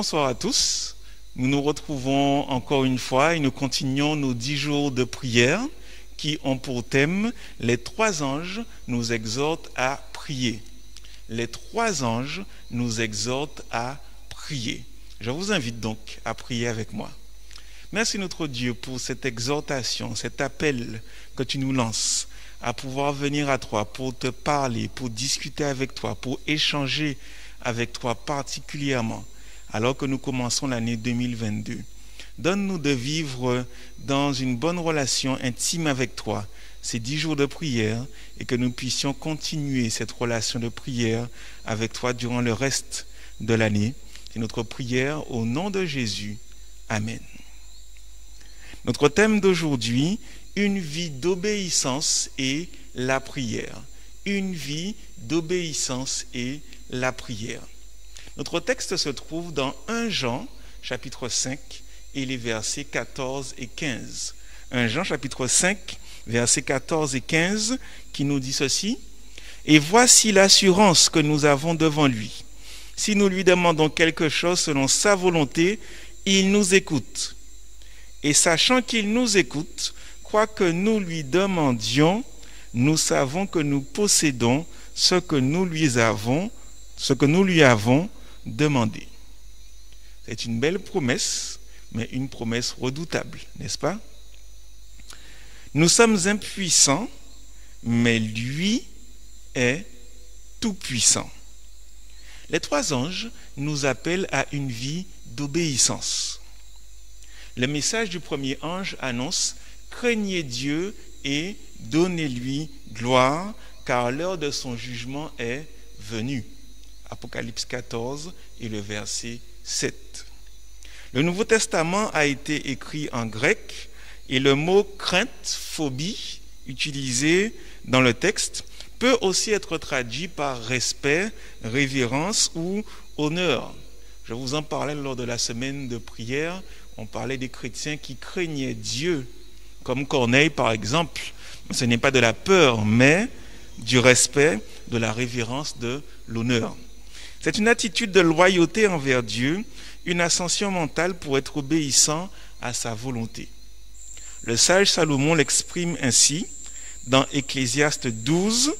Bonsoir à tous. Nous nous retrouvons encore une fois et nous continuons nos 10 jours de prière qui ont pour thème « Les 3 anges nous exhortent à prier ». Les 3 anges nous exhortent à prier. Je vous invite donc à prier avec moi. Merci notre Dieu pour cette exhortation, cet appel que tu nous lances à pouvoir venir à toi pour te parler, pour discuter avec toi, pour échanger avec toi particulièrement alors que nous commençons l'année 2022. Donne-nous de vivre dans une bonne relation intime avec toi ces 10 jours de prière et que nous puissions continuer cette relation de prière avec toi durant le reste de l'année. C'est notre prière au nom de Jésus. Amen. Notre thème d'aujourd'hui, une vie d'obéissance et la prière. Une vie d'obéissance et la prière. Notre texte se trouve dans 1 Jean, chapitre 5, et les versets 14 et 15. 1 Jean, chapitre 5, versets 14 et 15, qui nous dit ceci. « Et voici l'assurance que nous avons devant lui. Si nous lui demandons quelque chose selon sa volonté, il nous écoute. Et sachant qu'il nous écoute, quoi que nous lui demandions, nous savons que nous possédons ce que nous lui avons demandé. » C'est une belle promesse, mais une promesse redoutable, n'est-ce pas? Nous sommes impuissants, mais lui est tout-puissant. Les 3 anges nous appellent à une vie d'obéissance. Le message du premier ange annonce « Craignez Dieu et donnez-lui gloire, car l'heure de son jugement est venue. » Apocalypse 14 et le verset 7. Le Nouveau Testament a été écrit en grec et le mot crainte, phobie, utilisé dans le texte, peut aussi être traduit par respect, révérence ou honneur. Je vous en parlais lors de la semaine de prière. On parlait des chrétiens qui craignaient Dieu, comme Corneille par exemple. Ce n'est pas de la peur, mais du respect, de la révérence, de l'honneur. C'est une attitude de loyauté envers Dieu, une ascension mentale pour être obéissant à sa volonté. Le sage Salomon l'exprime ainsi dans Ecclésiaste 12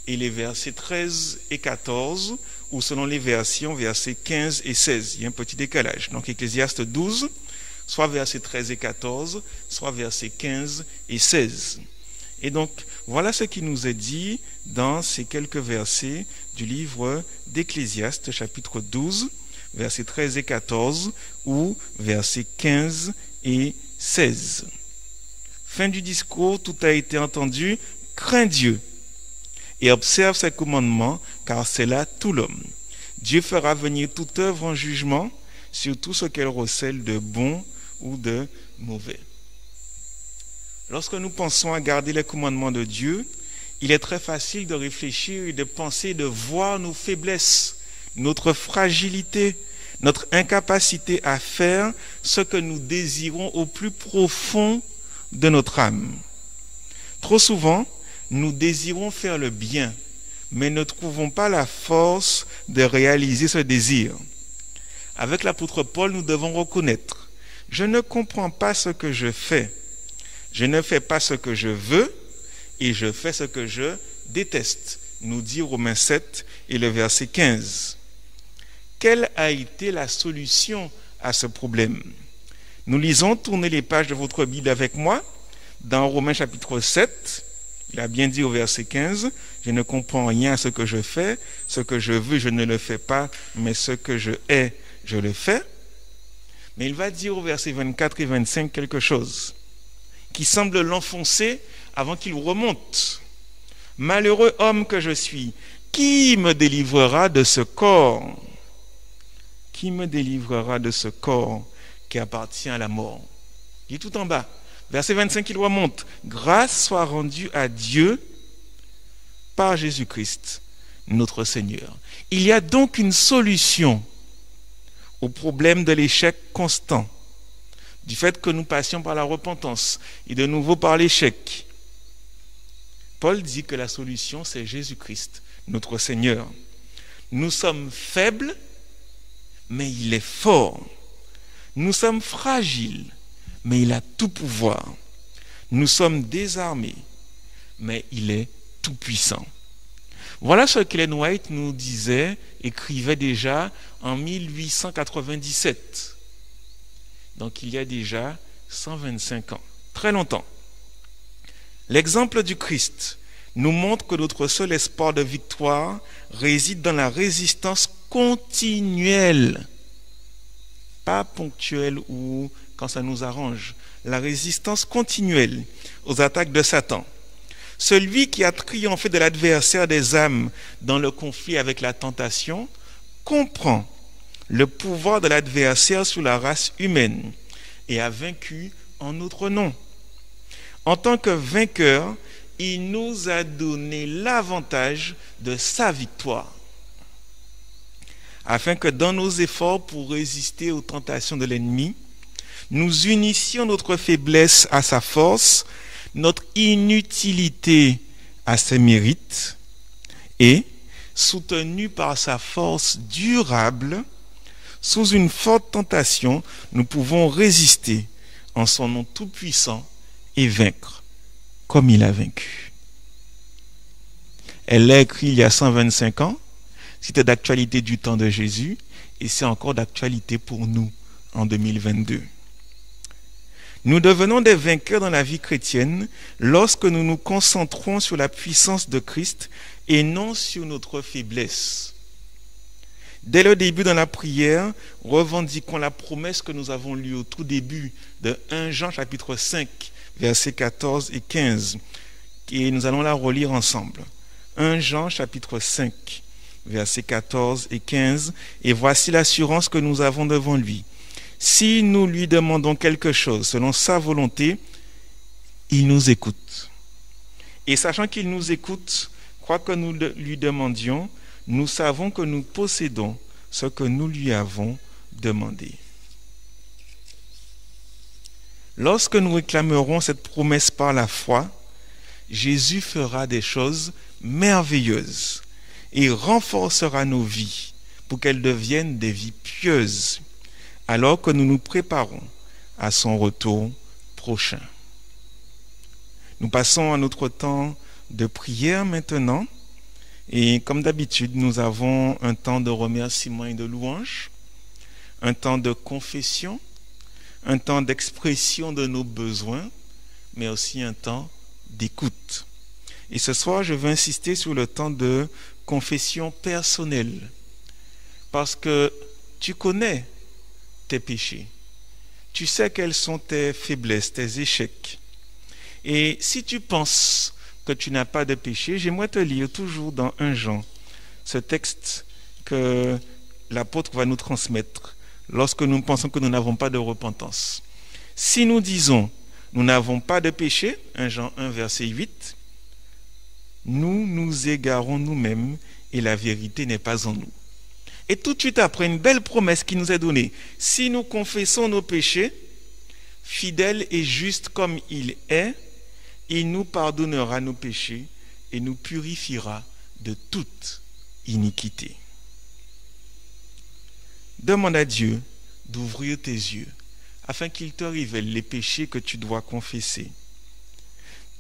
et les versets 13 et 14, ou selon les versions, versets 15 et 16. Il y a un petit décalage. Donc Ecclésiaste 12, soit versets 13 et 14, soit versets 15 et 16. Et donc, voilà ce qui nous est dit dans ces quelques versets du livre d'Ecclésiaste, chapitre 12, versets 13 et 14, ou versets 15 et 16. Fin du discours, tout a été entendu. Crains Dieu et observe ses commandements, car c'est là tout l'homme. Dieu fera venir toute œuvre en jugement sur tout ce qu'elle recèle de bon ou de mauvais. Lorsque nous pensons à garder les commandements de Dieu, il est très facile de réfléchir et de penser, de voir nos faiblesses, notre fragilité, notre incapacité à faire ce que nous désirons au plus profond de notre âme. Trop souvent, nous désirons faire le bien, mais ne trouvons pas la force de réaliser ce désir. Avec l'apôtre Paul, nous devons reconnaître « Je ne comprends pas ce que je fais. Je ne fais pas ce que je veux et je fais ce que je déteste », nous dit Romains 7 et le verset 15. Quelle a été la solution à ce problème? Nous lisons, tournez les pages de votre Bible avec moi, dans Romains chapitre 7, il a bien dit au verset 15, « Je ne comprends rien à ce que je fais, ce que je veux, je ne le fais pas, mais ce que je hais, je le fais. » Mais il va dire au verset 24 et 25 quelque chose qui semble l'enfoncer avant qu'il remonte. « Malheureux homme que je suis, qui me délivrera de ce corps? Qui me délivrera de ce corps qui appartient à la mort? » Il est tout en bas. Verset 25, il remonte. « Grâce soit rendue à Dieu par Jésus-Christ, notre Seigneur. » Il y a donc une solution au problème de l'échec constant, du fait que nous passions par la repentance et de nouveau par l'échec. Paul dit que la solution, c'est Jésus-Christ, notre Seigneur. Nous sommes faibles, mais il est fort. Nous sommes fragiles, mais il a tout pouvoir. Nous sommes désarmés, mais il est tout puissant. Voilà ce qu'Ellen White nous disait, écrivait déjà en 1897. Donc il y a déjà 125 ans, très longtemps. L'exemple du Christ nous montre que notre seul espoir de victoire réside dans la résistance continuelle, pas ponctuelle ou quand ça nous arrange, la résistance continuelle aux attaques de Satan. Celui qui a triomphé de l'adversaire des âmes dans le conflit avec la tentation comprend le pouvoir de l'adversaire sur la race humaine et a vaincu en notre nom. En tant que vainqueur, il nous a donné l'avantage de sa victoire, afin que dans nos efforts pour résister aux tentations de l'ennemi, nous unissions notre faiblesse à sa force, notre inutilité à ses mérites, et, soutenus par sa force durable, sous une forte tentation, nous pouvons résister en son nom tout-puissant et vaincre comme il a vaincu. Elle l'a écrit il y a 125 ans, c'était d'actualité du temps de Jésus, et c'est encore d'actualité pour nous en 2022. Nous devenons des vainqueurs dans la vie chrétienne lorsque nous nous concentrons sur la puissance de Christ et non sur notre faiblesse. Dès le début dans la prière, revendiquons la promesse que nous avons lue au tout début de 1 Jean chapitre 5, versets 14 et 15. Et nous allons la relire ensemble. 1 Jean chapitre 5, versets 14 et 15. Et voici l'assurance que nous avons devant lui. Si nous lui demandons quelque chose selon sa volonté, il nous écoute. Et sachant qu'il nous écoute, quoi que nous lui demandions, nous savons que nous possédons ce que nous lui avons demandé. Lorsque nous réclamerons cette promesse par la foi, Jésus fera des choses merveilleuses et renforcera nos vies pour qu'elles deviennent des vies pieuses, alors que nous nous préparons à son retour prochain. Nous passons à notre temps de prière maintenant. Et comme d'habitude, nous avons un temps de remerciement et de louange, un temps de confession, un temps d'expression de nos besoins, mais aussi un temps d'écoute. Et ce soir, je veux insister sur le temps de confession personnelle, parce que tu connais tes péchés, tu sais quelles sont tes faiblesses, tes échecs. Et si tu penses que tu n'as pas de péché, j'aimerais te lire toujours dans 1 Jean, ce texte que l'apôtre va nous transmettre lorsque nous pensons que nous n'avons pas de repentance. Si nous disons nous n'avons pas de péché, 1 Jean 1 verset 8, nous nous égarons nous-mêmes et la vérité n'est pas en nous. Et tout de suite après, une belle promesse qui nous est donnée. Si nous confessons nos péchés, fidèle et juste comme il est, il nous pardonnera nos péchés et nous purifiera de toute iniquité. Demande à Dieu d'ouvrir tes yeux afin qu'il te révèle les péchés que tu dois confesser.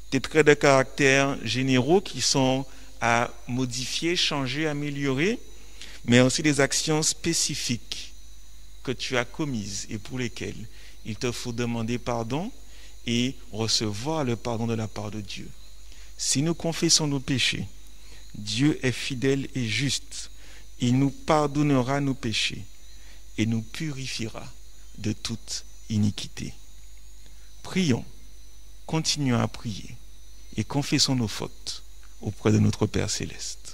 Tes traits de caractère généraux qui sont à modifier, changer, améliorer, mais aussi des actions spécifiques que tu as commises et pour lesquelles il te faut demander pardon et recevoir le pardon de la part de Dieu. Si nous confessons nos péchés, Dieu est fidèle et juste. Il nous pardonnera nos péchés et nous purifiera de toute iniquité. Prions, continuons à prier et confessons nos fautes auprès de notre Père céleste.